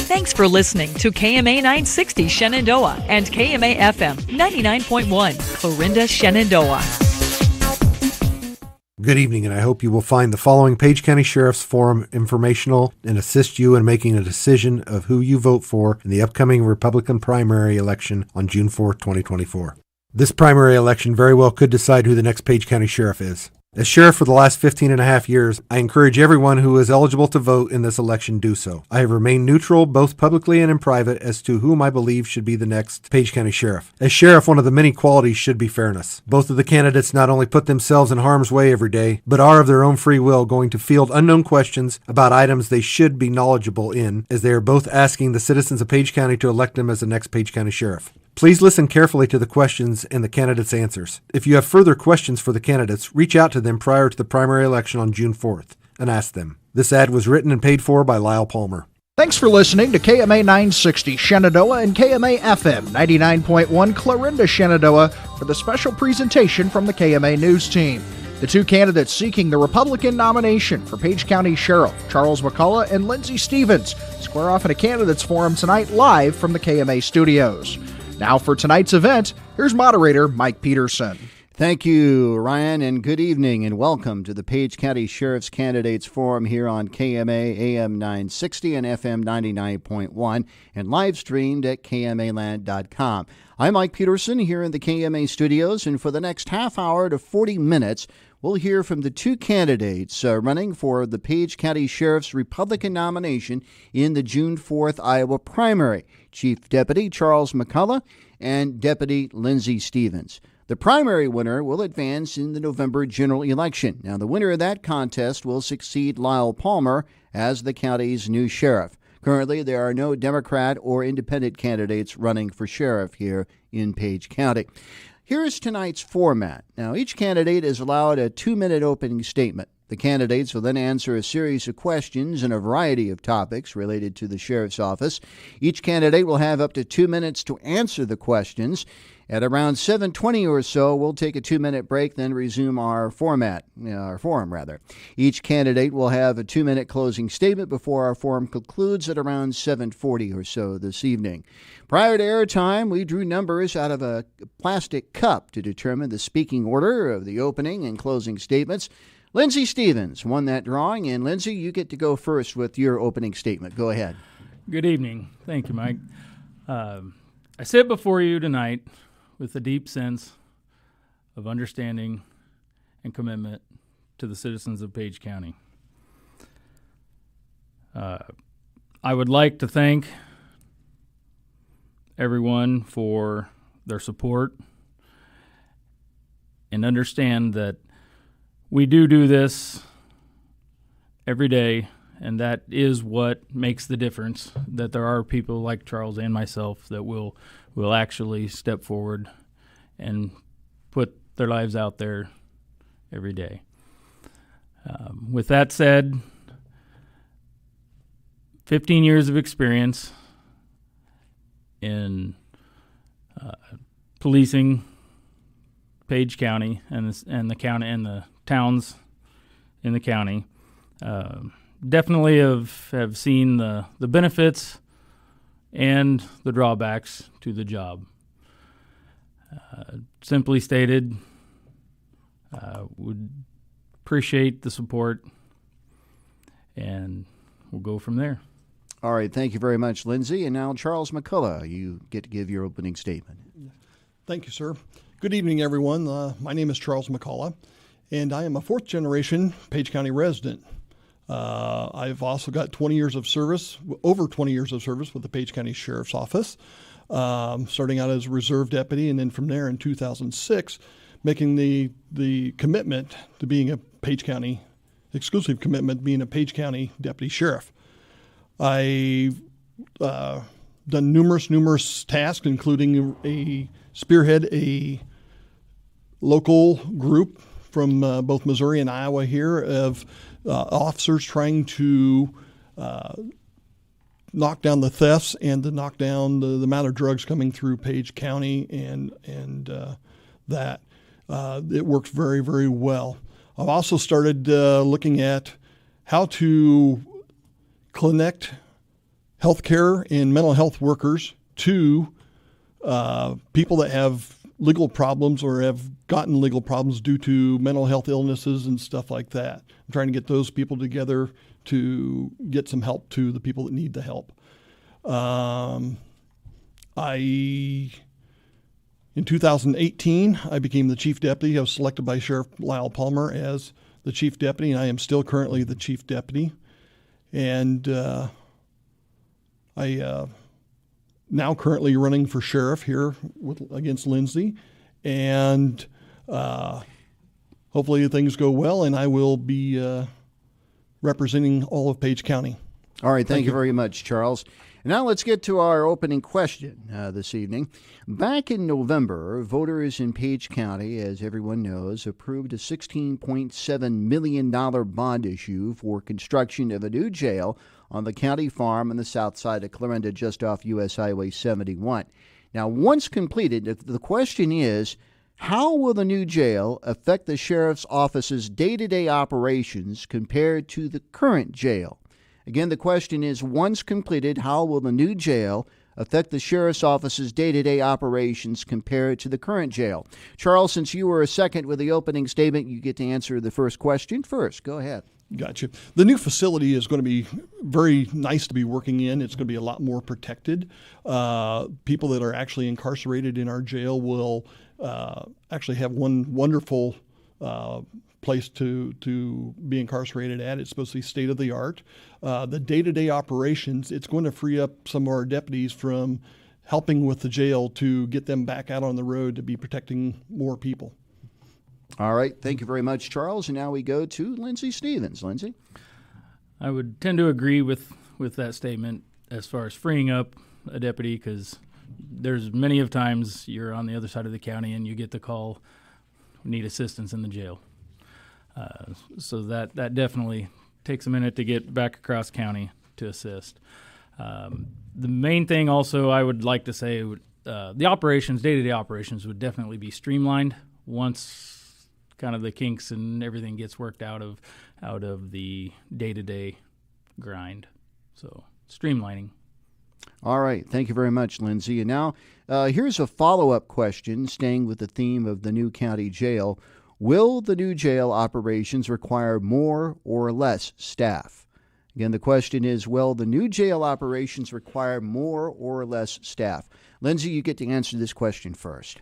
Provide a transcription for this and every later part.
Thanks for listening to KMA 960 Shenandoah and KMA FM 99.1 Clarinda, Shenandoah. Good evening, and I hope you will find the following Page County Sheriff's Forum informational and assist you in making a decision of who you vote for in the upcoming Republican primary election on June 4, 2024. This primary election very well could decide who the next Page County Sheriff is. As sheriff for the last 15 and a half years, I encourage everyone who is eligible to vote in this election do so. I have remained neutral both publicly and in private as to whom I believe should be the next Page County Sheriff. As sheriff, one of the many qualities should be fairness. Both of the candidates not only put themselves in harm's way every day, but are of their own free will going to field unknown questions about items they should be knowledgeable in, as they are both asking the citizens of Page County to elect them as the next Page County Sheriff. Please listen carefully to the questions and the candidates' answers. If you have further questions for the candidates, reach out to them prior to the primary election on June 4th and ask them. This ad was written and paid for by Lyle Palmer. Thanks for listening to KMA 960 Shenandoah and KMA FM 99.1 Clarinda, Shenandoah for the special presentation from the KMA News team. The two candidates seeking the Republican nomination for Page County Sheriff, Charles McCalla and Lindsey Stevens, square off at a candidates forum tonight live from the KMA Studios. Now for tonight's event, here's moderator Mike Peterson. Thank you, Ryan, and good evening, and welcome to the Page County Sheriff's Candidates Forum here on KMA AM 960 and FM 99.1 and live streamed at KMAland.com. I'm Mike Peterson here in the KMA Studios, and for the next half hour to 40 minutes, we'll hear from the two candidates running for the Page County Sheriff's Republican nomination in the June 4th Iowa primary, Chief Deputy Charles McCalla and Deputy Lindsey Stevens. The primary winner will advance in the November general election. Now, the winner of that contest will succeed Lyle Palmer as the county's new sheriff. Currently, there are no Democrat or independent candidates running for sheriff here in Page County. Here's tonight's format. Now, each candidate is allowed a 2-minute opening statement. The candidates will then answer a series of questions on a variety of topics related to the sheriff's office. Each candidate will have up to 2 minutes to answer the questions. At around 7:20 or so, we'll take a 2-minute break, then resume our forum. Each candidate will have a 2-minute closing statement before our forum concludes at around 7:40 or so this evening. Prior to airtime, we drew numbers out of a plastic cup to determine the speaking order of the opening and closing statements. Lindsey Stevens won that drawing, and Lindsey, you get to go first with your opening statement. Go ahead. Good evening. Thank you, Mike. I sit before you tonight with a deep sense of understanding and commitment to the citizens of Page County. I would like to thank everyone for their support and understand that we do this every day, and that is what makes the difference, that there are people like Charles and myself that will actually step forward and put their lives out there every day. With that said, 15 years of experience in policing Page County and the county and the towns in the county. Definitely have seen the benefits and the drawbacks to the job. Simply stated, would appreciate the support, and we'll go from there. All right, thank you very much, Lindsey. And now, Charles McCullough, you get to give your opening statement. Thank you, sir. Good evening, everyone. My name is Charles McCalla, and I am a fourth-generation Page County resident. I've also got 20 years of service, over 20 years of service with the Page County Sheriff's Office, starting out as a reserve deputy, and then from there in 2006, making the commitment to being a Page County, exclusive commitment being a Page County deputy sheriff. I've done numerous tasks, including spearhead a local group from both Missouri and Iowa here of officers trying to knock down the thefts and to knock down the amount of drugs coming through Page County, and that it works very, very well. I've also started looking at how to healthcare and mental health workers to people that have legal problems or have gotten legal problems due to mental health illnesses and stuff like that. I'm trying to get those people together to get some help to the people that need the help. In 2018, I became the chief deputy. I was selected by Sheriff Lyle Palmer as the chief deputy, and I am still currently the chief deputy. And I now currently running for sheriff here against Lindsey, and hopefully things go well, and I will be representing all of Page County. All right, thank you very much, Charles. Now let's get to our opening question this evening. Back in November, voters in Page County, as everyone knows, approved a $16.7 million bond issue for construction of a new jail on the county farm on the south side of Clarinda, just off U.S. Highway 71. Now, once completed, the question is, how will the new jail affect the sheriff's office's day-to-day operations compared to the current jail? Again, the question is, once completed, how will the new jail affect the sheriff's office's day-to-day operations compared to the current jail? Charles, since you were a second with the opening statement, you get to answer the first question first. Go ahead. Gotcha. The new facility is going to be very nice to be working in. It's going to be a lot more protected. People that are actually incarcerated in our jail will actually have one wonderful place to be incarcerated at. It's supposed to be state of the art. The day-to-day operations, it's going to free up some of our deputies from helping with the jail to get them back out on the road to be protecting more people. All right. Thank you very much, Charles. And now we go to Lindsey Stevens. Lindsey? I would tend to agree with that statement as far as freeing up a deputy, because there's many of times you're on the other side of the county and you get the call, need assistance in the jail. So that definitely takes a minute to get back across county to assist. The main thing also I would like to say, the operations, day-to-day operations, would definitely be streamlined once kind of the kinks and everything gets worked out of the day-to-day grind. So streamlining. All right. Thank you very much, Lindsey. And now here's a follow-up question, staying with the theme of the new county jail. Will the new jail operations require more or less staff? Again, the question is, will the new jail operations require more or less staff? Lindsey, you get to answer this question first.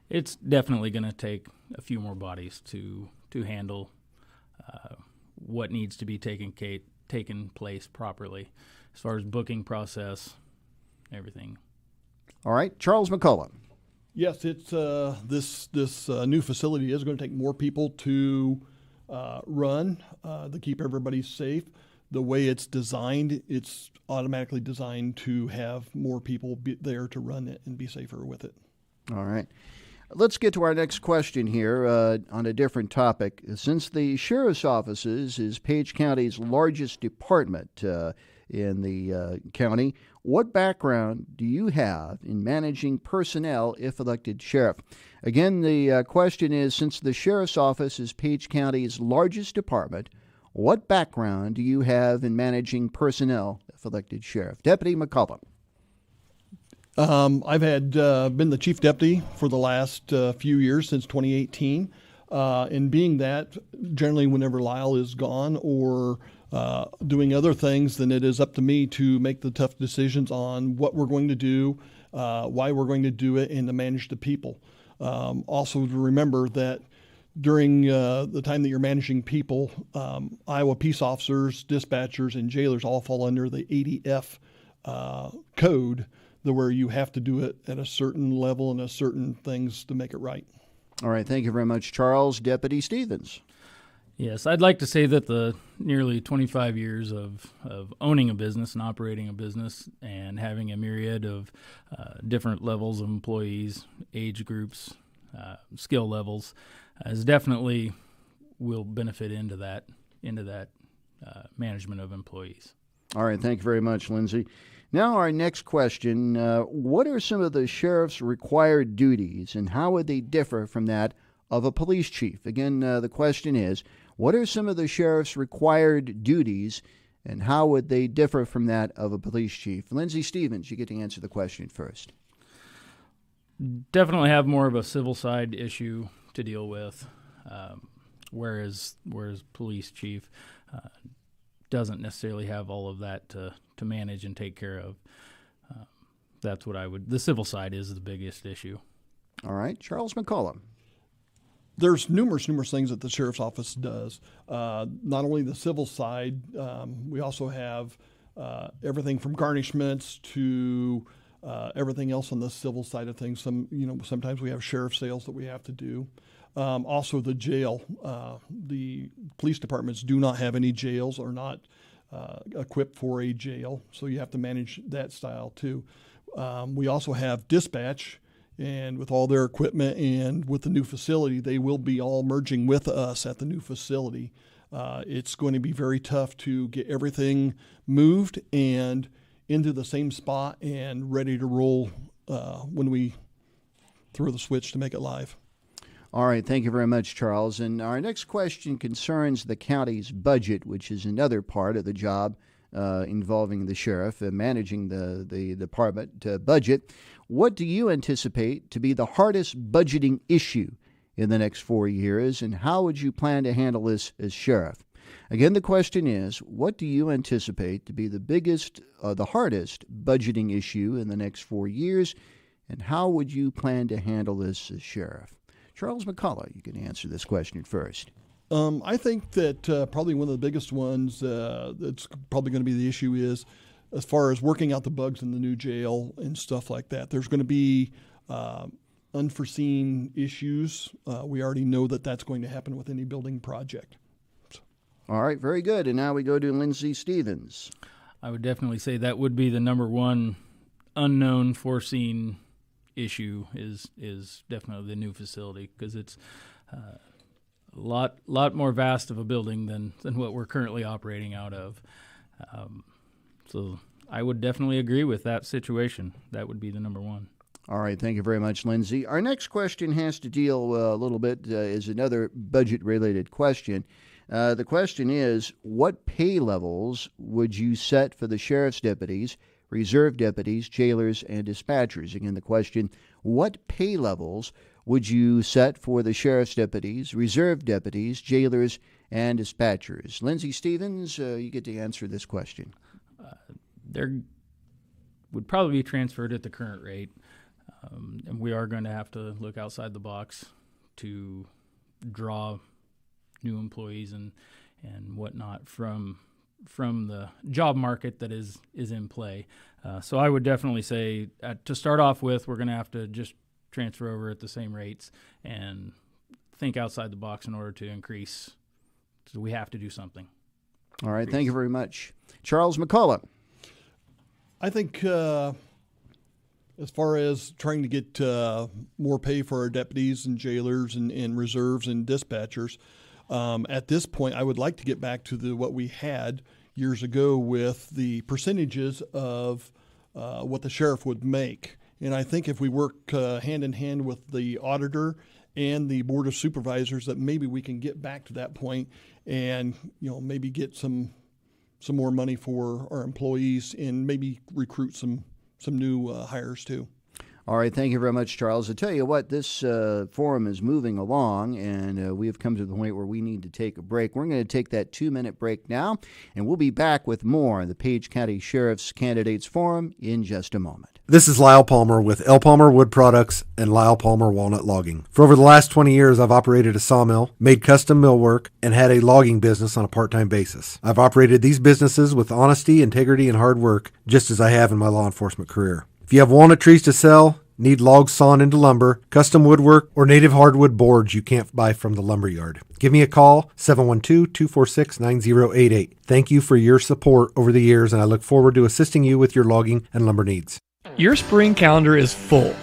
It's definitely going to take a few more bodies to handle what needs to be taken place properly, as far as booking process, everything. All right, Charles McCalla. Yes, it's this new facility is going to take more people to run to keep everybody safe. The way it's designed, it's automatically designed to have more people be there to run it and be safer with it. All right. Let's get to our next question here on a different topic. Since the sheriff's offices is Page County's largest department in the county, what background do you have in managing personnel if elected sheriff? Again, the question is, since the sheriff's office is Page County's largest department, what background do you have in managing personnel if elected sheriff? Deputy McCalla. I've had been the chief deputy for the last few years, since 2018. And being that, generally whenever Lyle is gone or doing other things, then it is up to me to make the tough decisions on what we're going to do, why we're going to do it, and to manage the people. Also to remember that during the time that you're managing people, Iowa peace officers, dispatchers, and jailers all fall under the 80F code, where you have to do it at a certain level and a certain things to make it right. All right. Thank you very much, Charles. Deputy Stevens. Yes, I'd like to say that the nearly 25 years of owning a business and operating a business and having a myriad of different levels of employees, age groups, skill levels, is definitely will benefit into that management of employees. All right. Thank you very much, Lindsey. Now our next question, what are some of the sheriff's required duties and how would they differ from that of a police chief? Again, the question is, what are some of the sheriff's required duties and how would they differ from that of a police chief? Lindsey Stevens, you get to answer the question first. Definitely have more of a civil side issue to deal with, whereas police chief doesn't necessarily have all of that to manage and take care of. That's what the civil side is the biggest issue. All right, Charles McCalla. There's numerous things that the sheriff's office does. Not only the civil side, we also have everything from garnishments to everything else on the civil side of things. Sometimes we have sheriff sales that we have to do. Also the jail. The police departments do not have any jails, or not equipped for a jail, so you have to manage that style too. We also have dispatch, and with all their equipment and with the new facility, they will be all merging with us at the new facility. It's going to be very tough to get everything moved and into the same spot and ready to roll when we throw the switch to make it live. All right, thank you very much, Charles. And our next question concerns the county's budget, which is another part of the job involving the sheriff managing the department budget. What do you anticipate to be the hardest budgeting issue in the next 4 years, and how would you plan to handle this as sheriff? Again, the question is, what do you anticipate to be the hardest budgeting issue in the next 4 years, and how would you plan to handle this as sheriff? Charles McCalla, you can answer this question first. I think that probably one of the biggest ones that's probably going to be the issue is as far as working out the bugs in the new jail and stuff like that. There's going to be unforeseen issues. We already know that that's going to happen with any building project. So. All right, very good. And now we go to Lindsey Stevens. I would definitely say that would be the number one unknown foreseen issue is definitely the new facility, because it's a lot more vast of a building than what we're currently operating out of. So I would definitely agree with that situation. That would be the number one. All right, thank you very much, Lindsey. Our next question has to deal a little bit, is another budget-related question. The question is, what pay levels would you set for the sheriff's deputies, reserve deputies, jailers, and dispatchers? Again, the question, what pay levels would you set for the sheriff's deputies, reserve deputies, jailers, and dispatchers? Lindsey Stevens, you get to answer this question. There would probably be transferred at the current rate, and we are going to have to look outside the box to draw new employees and whatnot from the job market that is in play. So I would definitely say to start off with, we're going to have to just transfer over at the same rates and think outside the box in order to increase. So we have to do something. All right, thank you very much. Charles McCalla. I think as far as trying to get more pay for our deputies and jailers and reserves and dispatchers, at this point, I would like to get back to what we had years ago with the percentages of what the sheriff would make. And I think if we work hand in hand with the auditor and the board of supervisors, that maybe we can get back to that point and maybe get some more money for our employees and maybe recruit some new hires too. All right, thank you very much, Charles. I tell you what, this forum is moving along, and we have come to the point where we need to take a break. We're going to take that 2-minute break now, and we'll be back with more of the Page County Sheriff's Candidates Forum in just a moment. This is Lyle Palmer with L. Palmer Wood Products and Lyle Palmer Walnut Logging. For over the last 20 years, I've operated a sawmill, made custom millwork, and had a logging business on a part-time basis. I've operated these businesses with honesty, integrity, and hard work, just as I have in my law enforcement career. If you have walnut trees to sell, need logs sawn into lumber, custom woodwork, or native hardwood boards you can't buy from the lumberyard, give me a call, 712-246-9088. Thank you for your support over the years, and I look forward to assisting you with your logging and lumber needs. Your spring calendar is full.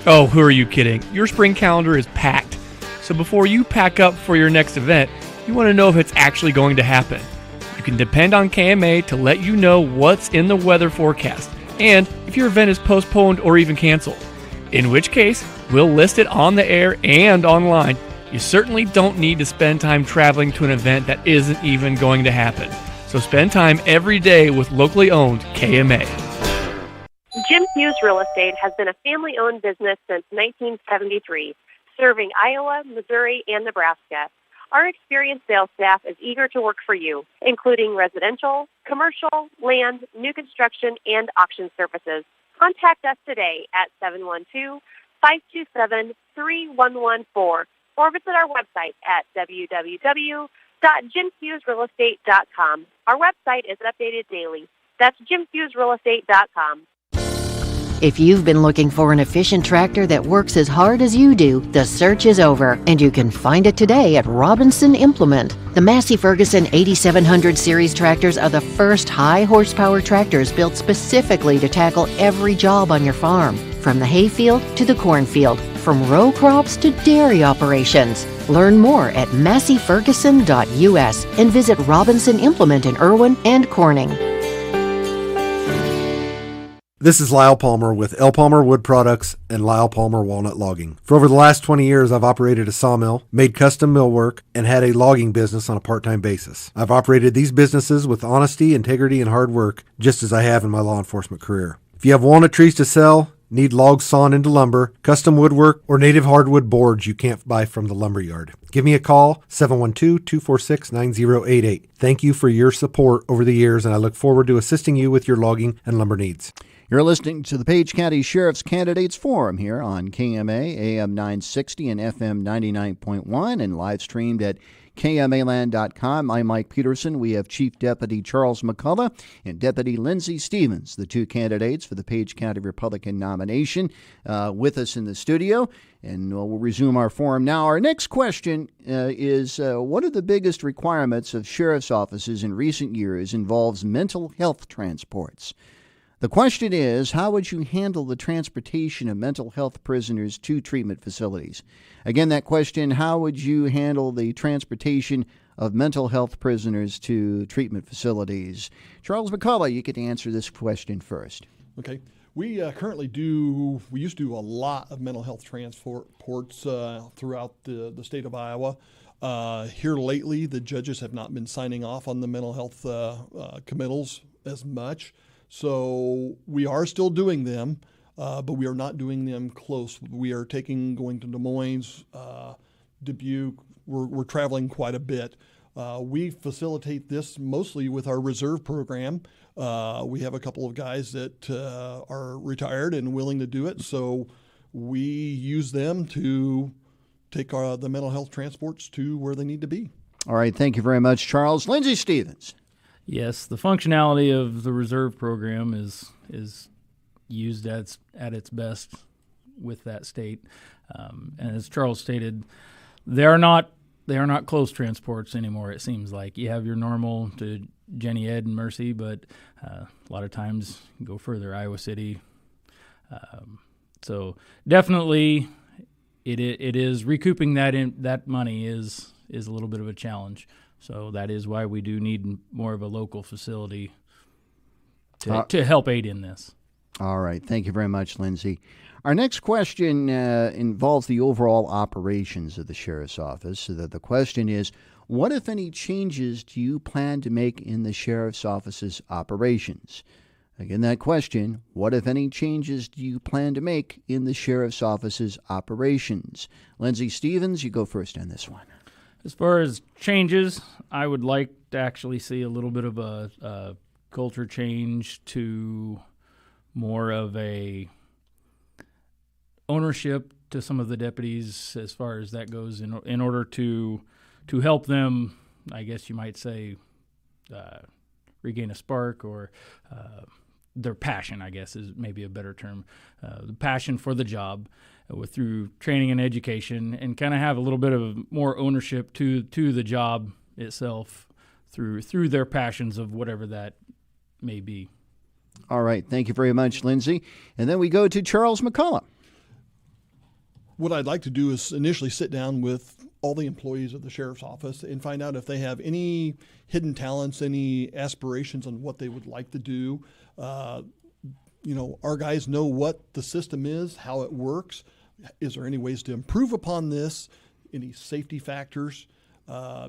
Oh, who are you kidding? Your spring calendar is packed. So before you pack up for your next event, you want to know if it's actually going to happen. You can depend on KMA to let you know what's in the weather forecast and if your event is postponed or even canceled. In which case, we'll list it on the air and online. You certainly don't need to spend time traveling to an event that isn't even going to happen. So spend time every day with locally owned KMA. Jim Hughes Real Estate has been a family-owned business since 1973, serving Iowa, Missouri, and Nebraska. Our experienced sales staff is eager to work for you, including residential, commercial, land, new construction, and auction services. Contact us today at 712-527-3114 or visit our website at www.jimhughesrealestate.com. Our website is updated daily. That's jimhughesrealestate.com. If you've been looking for an efficient tractor that works as hard as you do, the search is over, and you can find it today at Robinson Implement. The Massey Ferguson 8700 series tractors are the first high-horsepower tractors built specifically to tackle every job on your farm, from the hayfield to the cornfield, from row crops to dairy operations. Learn more at masseyferguson.us and visit Robinson Implement in Irwin and Corning. This is Lyle Palmer with L. Palmer Wood Products and Lyle Palmer Walnut Logging. For over the last 20 years, I've operated a sawmill, made custom millwork, and had a logging business on a part-time basis. I've operated these businesses with honesty, integrity, and hard work, just as I have in my law enforcement career. If you have walnut trees to sell, need logs sawn into lumber, custom woodwork, or native hardwood boards you can't buy from the lumberyard, give me a call, 712-246-9088. Thank you for your support over the years, and I look forward to assisting you with your logging and lumber needs. You're listening to the Page County Sheriff's Candidates Forum here on KMA, AM 960 and FM 99.1 and live streamed at KMAland.com. I'm Mike Peterson. We have Chief Deputy Charles McCalla and Deputy Lindsey Stevens, the two candidates for the Page County Republican nomination, with us in the studio. And we'll resume our forum now. Our next question is one of the biggest requirements of sheriff's offices in recent years involves mental health transports. The question is, how would you handle the transportation of mental health prisoners to treatment facilities? Again, that question, how would you handle the transportation of mental health prisoners to treatment facilities? Charles McCalla, you get to answer this question first. Okay. We currently we used to do a lot of mental health transports throughout the state of Iowa. Here lately, the judges have not been signing off on the mental health committals as much. So we are still doing them, but we are not doing them close. We are going to Des Moines, Dubuque. We're traveling quite a bit. We facilitate this mostly with our reserve program. We have a couple of guys that are retired and willing to do it, so we use them to take the mental health transports to where they need to be. All right, thank you very much, Charles. Lindsey Stevens. Yes, the functionality of the reserve program is used at its best with that state. And as Charles stated, they are not close transports anymore. It seems like you have your normal to Jenny Ed and Mercy, but a lot of times you go further, Iowa City. So definitely, it is recouping that money is a little bit of a challenge. So that is why we do need more of a local facility to help aid in this. All right. Thank you very much, Lindsey. Our next question involves the overall operations of the Sheriff's Office. So that the question is, what, if any, changes do you plan to make in the Sheriff's Office's operations? Again, that question, what, if any, changes do you plan to make in the Sheriff's Office's operations? Lindsey Stevens, you go first on this one. As far as changes, I would like to actually see a little bit of a culture change to more of a ownership to some of the deputies as far as that goes in order to help them, I guess you might say, regain a spark or their passion, I guess is maybe a better term, the passion for the job. Through training and education, and kind of have a little bit of more ownership to the job itself through their passions of whatever that may be. All right. Thank you very much, Lindsey. And then we go to Charles McCalla. What I'd like to do is initially sit down with all the employees of the Sheriff's Office and find out if they have any hidden talents, any aspirations on what they would like to do. Our guys know what the system is, how it works. Is there any ways to improve upon this? Any safety factors?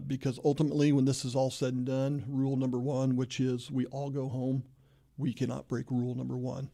because ultimately, when this is all said and done, rule number one, which is we all go home, we cannot break rule number one.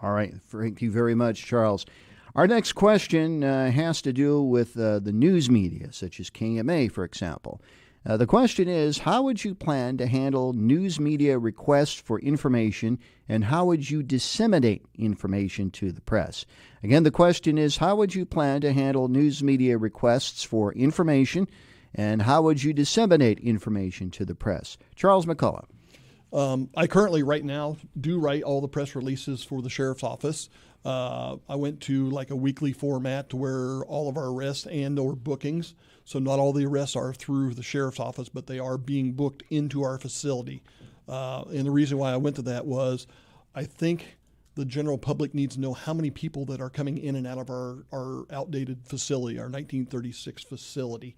All right. Thank you very much, Charles. Our next question has to do with the news media, such as KMA, for example. The question is, how would you plan to handle news media requests for information, and how would you disseminate information to the press? Again, the question is, how would you plan to handle news media requests for information, and how would you disseminate information to the press? Charles McCalla. I currently, right now, do write all the press releases for the sheriff's office. I went to like a weekly format to where all of our arrests and or bookings, so not all the arrests are through the sheriff's office, but they are being booked into our facility. And the reason why I went to that was I think the general public needs to know how many people that are coming in and out of our outdated facility, our 1936 facility.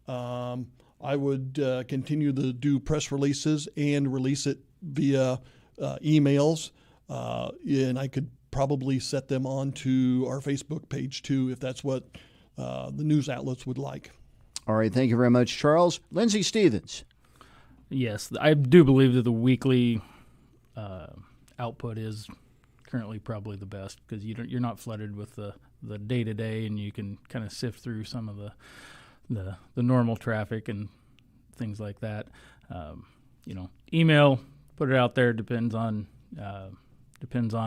I would continue to do press releases and release it via emails, and I could probably set them onto our Facebook page too, if that's what the news outlets would like. All right, thank you very much, Charles. Lindsey Stevens. Yes, I do believe that the weekly output is currently probably the best, because you're not flooded with the day-to-day, and you can kind of sift through some of the normal traffic and things like that. Email, put it out there, depends on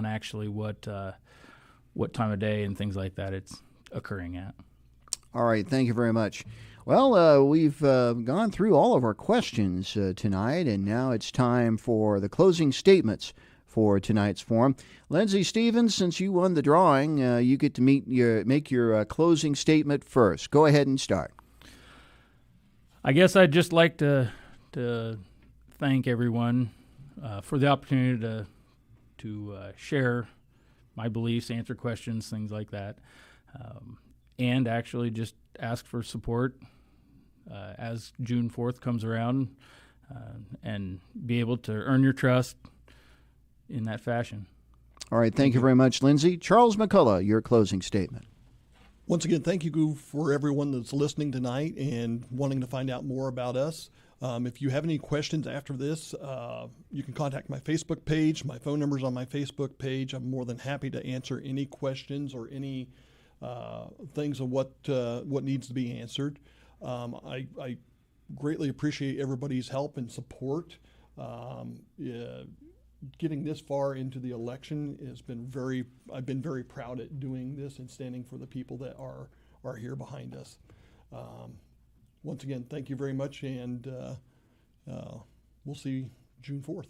actually what time of day and things like that it's occurring at. All right, thank you very much. Well, we've gone through all of our questions tonight, and now it's time for the closing statements for tonight's forum. Lindsey Stevens, since you won the drawing, you get to make your closing statement first. Go ahead and start. I guess I'd just like to thank everyone for the opportunity to share my beliefs, answer questions, things like that, and actually just ask for support as June 4th comes around, and be able to earn your trust in that fashion. All right, thank you very much, Lindsey. Charles McCullough, your closing statement. Once again, thank you for everyone that's listening tonight and wanting to find out more about us. If you have any questions after this, you can contact my Facebook page. My phone number's on my Facebook page. I'm more than happy to answer any questions or any things of what needs to be answered. I greatly appreciate everybody's help and support. Getting this far into the election I've been very proud at doing this and standing for the people that are here behind us. Once again, thank you very much, and we'll see June 4th.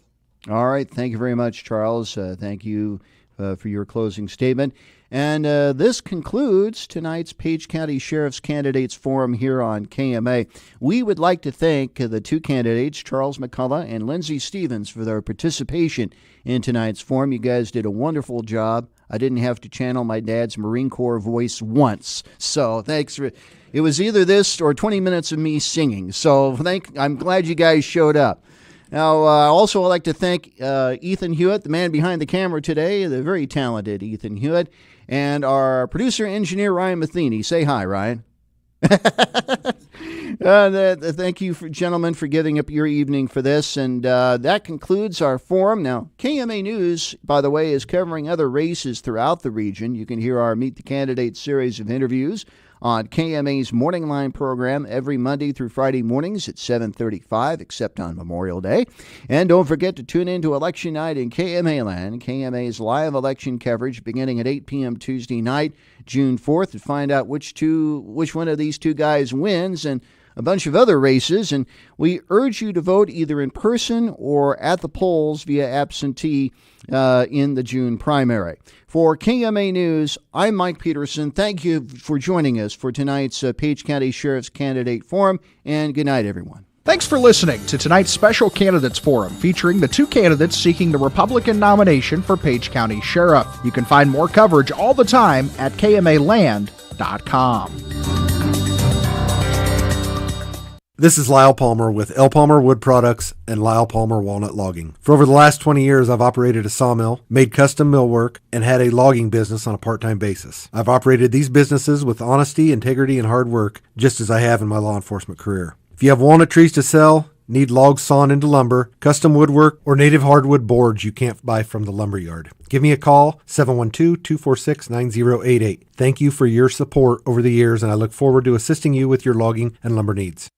All right. Thank you very much, Charles. Thank you for your closing statement. And this concludes tonight's Page County Sheriff's Candidates Forum here on KMA. We would like to thank the two candidates, Charles McCullough and Lindsey Stevens, for their participation in tonight's forum. You guys did a wonderful job. I didn't have to channel my dad's Marine Corps voice once. So thanks for... It was either this or 20 minutes of me singing. So I'm glad you guys showed up. Now, also I'd like to thank Ethan Hewitt, the man behind the camera today, the very talented Ethan Hewitt, and our producer-engineer, Ryan Matheny. Say hi, Ryan. Thank you, gentlemen, for giving up your evening for this. And that concludes our forum. Now, KMA News, by the way, is covering other races throughout the region. You can hear our Meet the Candidates series of interviews on KMA's Morning Line program every Monday through Friday mornings at 7:35, except on Memorial Day. And don't forget to tune in to Election Night in KMA Land, KMA's live election coverage beginning at 8 p.m. Tuesday night, June 4th, to find out which one of these two guys wins, and a bunch of other races. And we urge you to vote either in person or at the polls via absentee in the June primary. For KMA News, I'm Mike Peterson. Thank you for joining us for tonight's Page County Sheriff's Candidate Forum, and good night, everyone. Thanks for listening to tonight's Special Candidates Forum featuring the two candidates seeking the Republican nomination for Page County Sheriff. You can find more coverage all the time at KMAland.com. This is Lyle Palmer with L. Palmer Wood Products and Lyle Palmer Walnut Logging. For over the last 20 years, I've operated a sawmill, made custom millwork, and had a logging business on a part-time basis. I've operated these businesses with honesty, integrity, and hard work, just as I have in my law enforcement career. If you have walnut trees to sell, need logs sawn into lumber, custom woodwork, or native hardwood boards you can't buy from the lumber yard, give me a call, 712-246-9088. Thank you for your support over the years, and I look forward to assisting you with your logging and lumber needs.